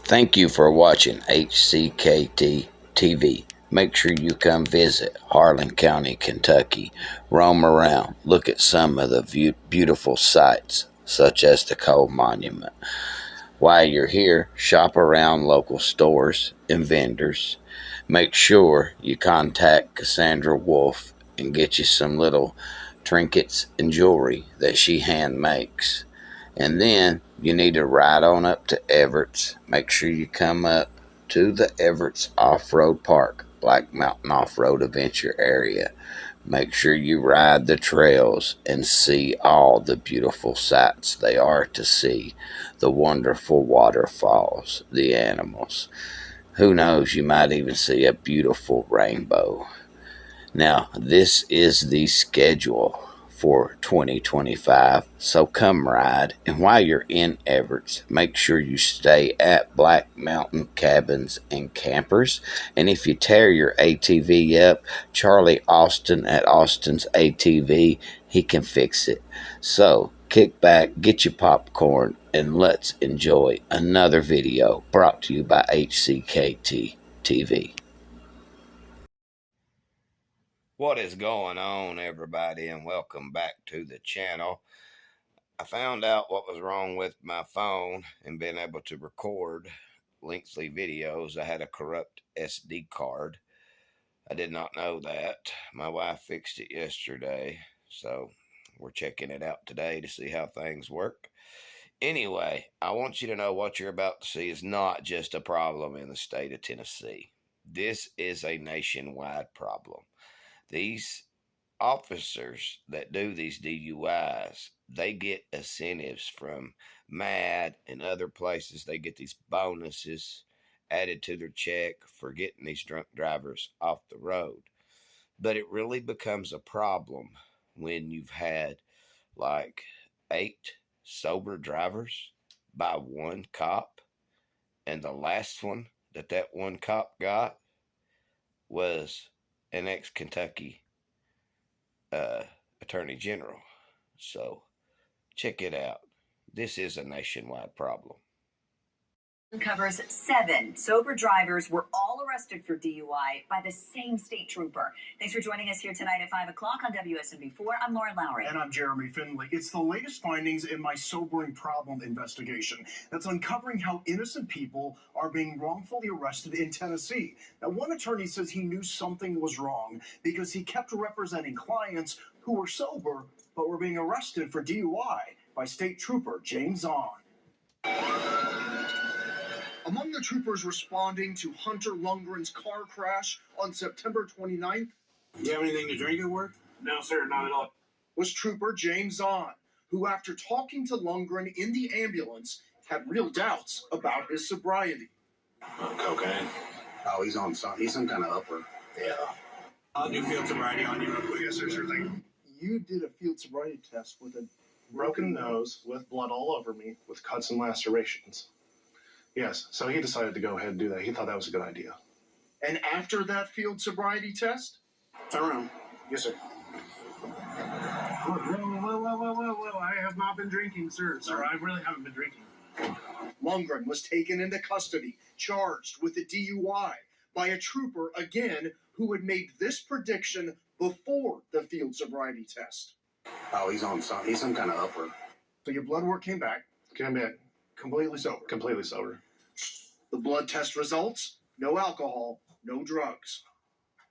Thank you for watching HCKT TV. Make sure you come visit Harlan County, Kentucky. Roam around, look at some of the beautiful sights, such as the Coal Monument. While you're here, shop around local stores and vendors. Make sure you contact Cassandra Wolf and get you some little trinkets and jewelry that she hand makes. And then you need to ride on up to Everett's. Make sure you come up to the Everett's Off-Road Park, Black Mountain Off-Road Adventure area. Make sure you ride the trails and see all the beautiful sights they are to see. The wonderful waterfalls, the animals. Who knows, you might even see a beautiful rainbow. Now, this is the schedule for 2025, so come ride. And while you're in Everett's, make sure you stay at Black Mountain Cabins and Campers. And if you tear your ATV up, Charlie Austin at Austin's ATV, he can fix it. So kick back, get your popcorn, and let's enjoy another video brought to you by HCKT TV. What is going on, everybody, and welcome back to the channel. I found out what was wrong with my phone and being able to record lengthy videos. I had a corrupt SD card. I did not know that. My wife fixed it yesterday, so we're checking it out today to see how things work. Anyway, I want you to know what you're about to see is not just a problem in the state of Tennessee. This is a nationwide problem. These officers that do these DUIs, they get incentives from MAD and other places. They get these bonuses added to their check for getting these drunk drivers off the road. But it really becomes a problem when you've had like 8 sober drivers by one cop, and the last one that one cop got was an ex-Kentucky Attorney General. So check it out. This is a nationwide problem. Covers 7 sober drivers were all arrested for DUI by the same state trooper. Thanks for joining us here tonight at 5 o'clock on WSMB4. I'm Lauren Lowry. And I'm Jeremy Finley. It's the latest findings in my sobering problem investigation that's uncovering how innocent people are being wrongfully arrested in Tennessee. Now, one attorney says he knew something was wrong because he kept representing clients who were sober but were being arrested for DUI by state trooper James Zahn. Among the troopers responding to Hunter Lundgren's car crash on September 29th, you have anything to drink at work? No, sir, not at all, was Trooper James Zahn, who, after talking to Lundgren in the ambulance, had real doubts about his sobriety. Cocaine. Oh, he's on some. He's some kind of upper. Yeah. I'll do field sobriety on you real quick. Yes, sir, sure thing. You did a field sobriety test with a broken nose, with blood all over me, with cuts and lacerations. Yes, so he decided to go ahead and do that. He thought that was a good idea. And after that field sobriety test? Turn around. Yes, sir. Whoa. I have not been drinking, sir. Sir, I really haven't been drinking. Lundgren was taken into custody, charged with a DUI by a trooper, again, who had made this prediction before the field sobriety test. Oh, he's on some. He's some kind of upper. So your blood work came back. Came back Completely sober. completely sober. The blood test results, no alcohol, no drugs.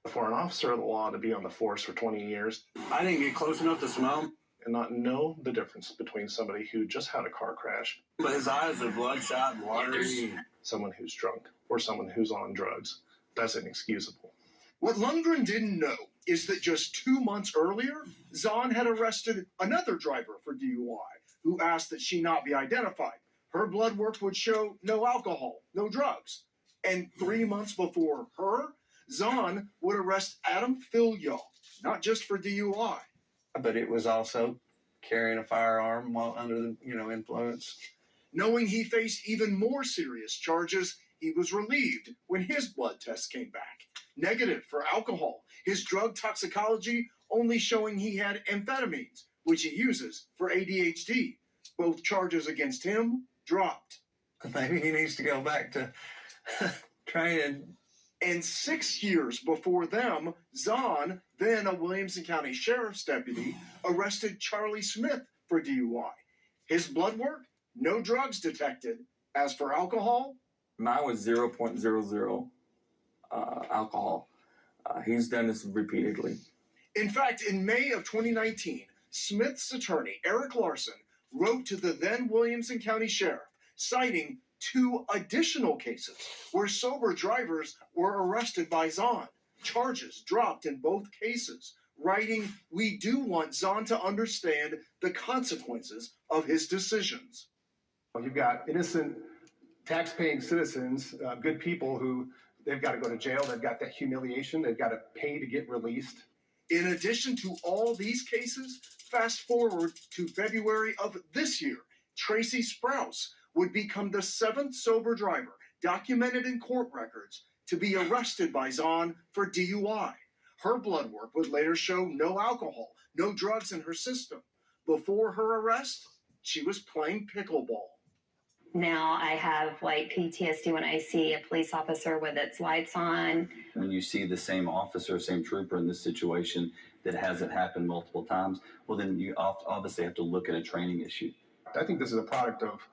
For an officer of the law to be on the force for 20 years I didn't get close enough to smell him, and not know the difference between somebody who just had a car crash, but his eyes are bloodshot and watery. someone who's drunk, or someone who's on drugs, that's inexcusable. What Lundgren didn't know is that just 2 months earlier, Zahn had arrested another driver for DUI who asked that she not be identified. Her blood work would show no alcohol, no drugs. And 3 months before her, Zahn would arrest Adam Filyaw, not just for DUI. But it was also carrying a firearm while under the influence. Knowing he faced even more serious charges, he was relieved when his blood test came back negative for alcohol. His drug toxicology only showing he had amphetamines, which he uses for ADHD. Both charges against him dropped. Maybe he needs to go back to training. And 6 years before them, Zahn, then a Williamson County Sheriff's deputy, arrested Charlie Smith for DUI. His blood work, no drugs detected. As for alcohol, mine was 0.00 alcohol. He's done this repeatedly. in fact, in May of 2019, Smith's attorney, Eric Larson, wrote to the then Williamson County Sheriff, citing 2 additional cases where sober drivers were arrested by Zahn. Charges dropped in both cases, writing, "We do want Zahn to understand the consequences of his decisions." You've got innocent tax-paying citizens, good people who they've got to go to jail. They've got that humiliation. They've got to pay to get released. In addition to all these cases, fast forward to February of this year, Tracy Sprouse would become the 7th sober driver documented in court records to be arrested by Zahn for DUI. Her blood work would later show no alcohol, no drugs in her system. Before her arrest, she was playing pickleball. Now I have like PTSD when I see a police officer with its lights on. When you see the same officer, same trooper in this situation that hasn't happened multiple times, well, then you obviously have to look at a training issue. I think this is a product of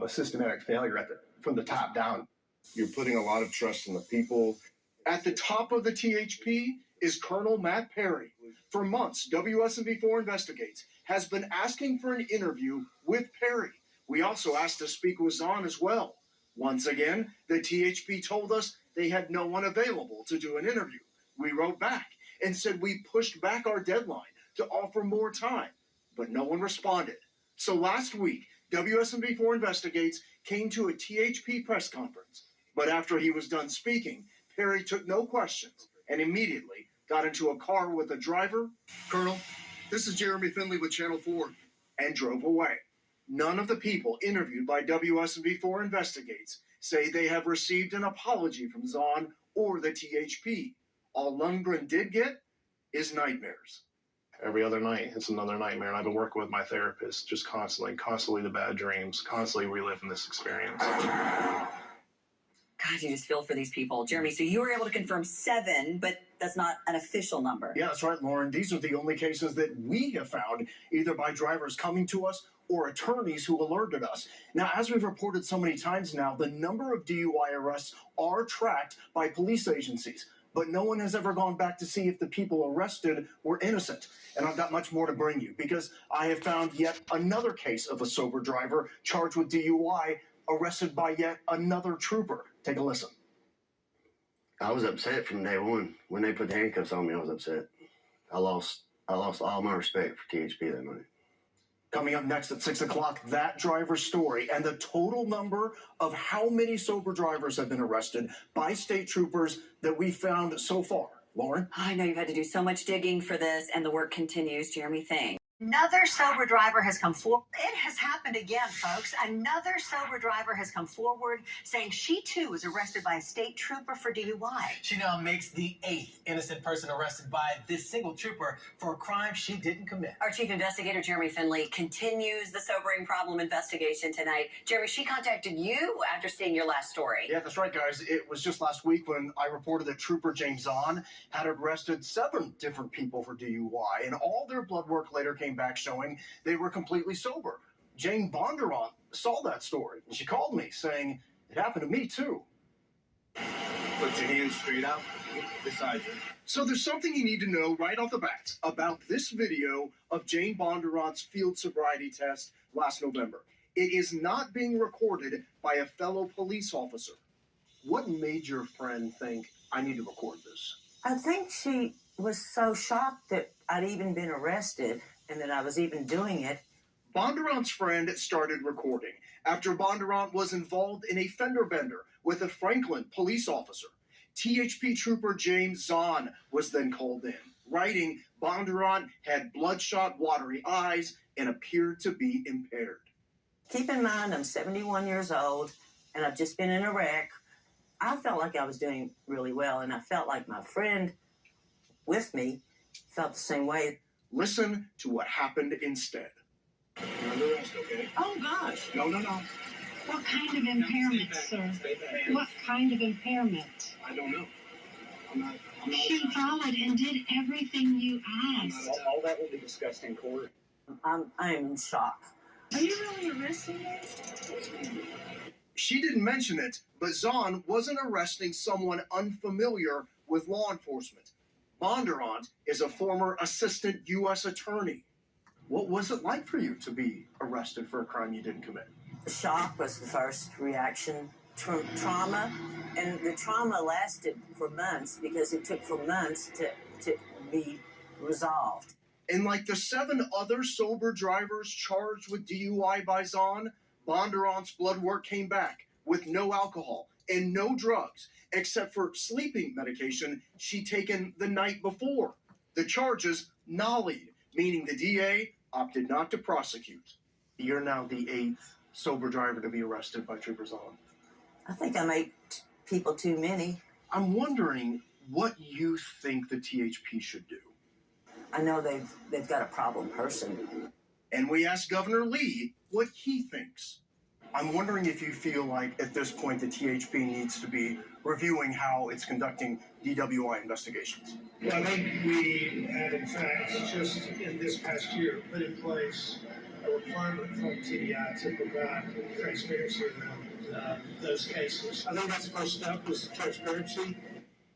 a systematic failure from the top down. You're putting a lot of trust in the people. At the top of the THP is Colonel Matt Perry. For months, WSMV4 Investigates has been asking for an interview with Perry. We also asked to speak with Zahn as well. Once again, the THP told us they had no one available to do an interview. We wrote back and said we pushed back our deadline to offer more time, but no one responded. So last week, WSMV4 Investigates came to a THP press conference. But after he was done speaking, Perry took no questions and immediately got into a car with a driver. Colonel, this is Jeremy Finley with Channel 4. And drove away. None of the people interviewed by WSMV4 Investigates say they have received an apology from Zahn or the THP. All Lundgren did get is nightmares. Every other night, it's another nightmare. And I've been working with my therapist just constantly the bad dreams, constantly reliving this experience. God, you just feel for these people. Jeremy, so you were able to confirm 7, but that's not an official number. Yeah, that's right, Lauren. These are the only cases that we have found, either by drivers coming to us or attorneys who alerted us. Now, as we've reported so many times now, the number of DUI arrests are tracked by police agencies, but no one has ever gone back to see if the people arrested were innocent. And I've got much more to bring you, because I have found yet another case of a sober driver charged with DUI arrested by yet another trooper. Take a listen. I was upset from day one. When they put the handcuffs on me, I was upset. I lost all my respect for THP that night. Coming up next at 6 o'clock, that driver's story and the total number of how many sober drivers have been arrested by state troopers that we found so far. Lauren? I know you've had to do so much digging for this, and the work continues. Jeremy, thanks. Another sober driver has come forward. It has happened again, folks. Another sober driver has come forward saying she, too, was arrested by a state trooper for DUI. She now makes the 8th innocent person arrested by this single trooper for a crime she didn't commit. Our chief investigator, Jeremy Finley, continues the sobering problem investigation tonight. Jeremy, she contacted you after seeing your last story. Yeah, that's right, guys. It was just last week when I reported that Trooper James Zahn had arrested 7 different people for DUI, and all their blood work later came back showing they were completely sober. Jane Bondurant saw that story, and she called me saying, "It happened to me, too." Put your hands straight out beside you. So there's something you need to know right off the bat about this video of Jane Bondurant's field sobriety test last November. It is not being recorded by a fellow police officer. What made your friend think, I need to record this? I think she was so shocked that I'd even been arrested and that I was even doing it. Bondurant's friend started recording after Bondurant was involved in a fender bender with a Franklin police officer. THP trooper James Zahn was then called in, writing Bondurant had bloodshot, watery eyes and appeared to be impaired. Keep in mind, I'm 71 years old and I've just been in a wreck. I felt like I was doing really well, and I felt like my friend with me felt the same way. Listen to what happened instead. You're under arrest, okay? Oh, gosh. No. What kind of impairment, sir? What kind of impairment? I don't know. I'm not She followed and did everything you asked. all that will be discussed in court. I'm in shock. Are you really arresting me? She didn't mention it, but Zahn wasn't arresting someone unfamiliar with law enforcement. Bondurant is a former assistant U.S. attorney. What was it like for you to be arrested for a crime you didn't commit? Shock was the first reaction. Trauma, and the trauma lasted for months because it took for months to be resolved. And like the 7 other sober drivers charged with DUI by Zahn, Bondurant's blood work came back with no alcohol and no drugs, except for sleeping medication she'd taken the night before. The charges nollied, meaning the DA opted not to prosecute. You're now the 8th sober driver to be arrested by Trooper Zahn. I think I make people too many. I'm wondering what you think the THP should do. I know they've got a problem person. And we asked Governor Lee what he thinks. I'm wondering if you feel like at this point the THP needs to be reviewing how it's conducting DWI investigations. Well, I think we have, in fact, just in this past year, put in place a requirement from TDI to provide transparency around those cases. I think that's the first step was transparency.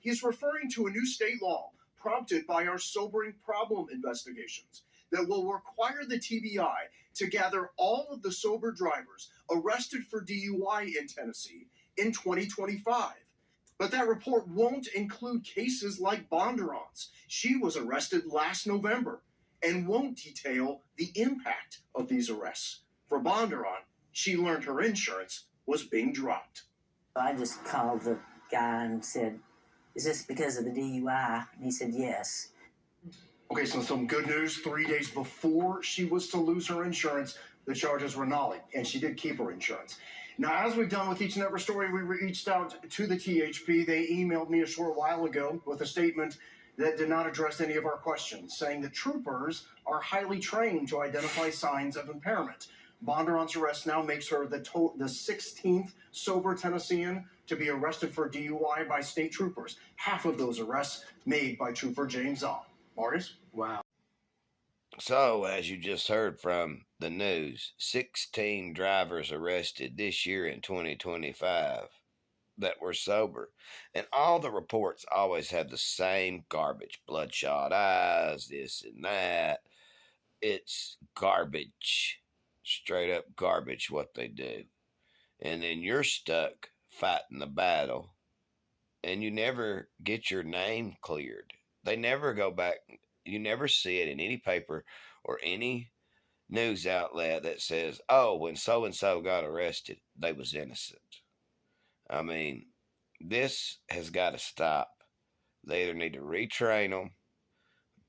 He's referring to a new state law prompted by our sobering problem investigations that will require the TBI to gather all of the sober drivers arrested for DUI in Tennessee in 2025. But that report won't include cases like Bondurant's. She was arrested last November, and won't detail the impact of these arrests. For Bondurant, she learned her insurance was being dropped. I just called the guy and said, "Is this because of the DUI?" And he said, "Yes." Okay, so some good news. 3 days before she was to lose her insurance, the charges were nollied, and she did keep her insurance. Now, as we've done with each and every story, we reached out to the THP. They emailed me a short while ago with a statement that did not address any of our questions, saying the troopers are highly trained to identify signs of impairment. Bondurant's arrest now makes her the 16th sober Tennessean to be arrested for DUI by state troopers. Half of those arrests made by Trooper James Zahn. Marcus? Wow. So, as you just heard from the news, 16 drivers arrested this year in 2025 that were sober. And all the reports always have the same garbage. Bloodshot eyes, this and that. It's garbage. Straight up garbage what they do. And then you're stuck fighting the battle. And you never get your name cleared. They never go back. You never see it in any paper or any news outlet that says, "Oh, when so-and-so got arrested, they was innocent." I mean, this has got to stop. They either need to retrain them,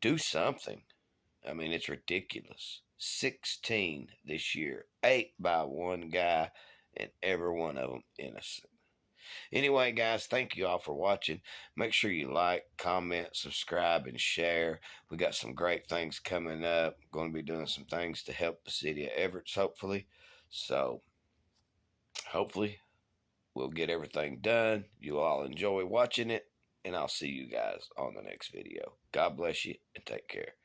do something. I mean, it's ridiculous. 16 this year, 8 by one guy, and every one of them innocent. Anyway, guys, thank you all for watching. Make sure you like, comment, subscribe, and share. We got some great things coming up. Going to be doing some things to help the city of Everett, hopefully. So, hopefully, we'll get everything done. You all enjoy watching it, and I'll see you guys on the next video. God bless you, and take care.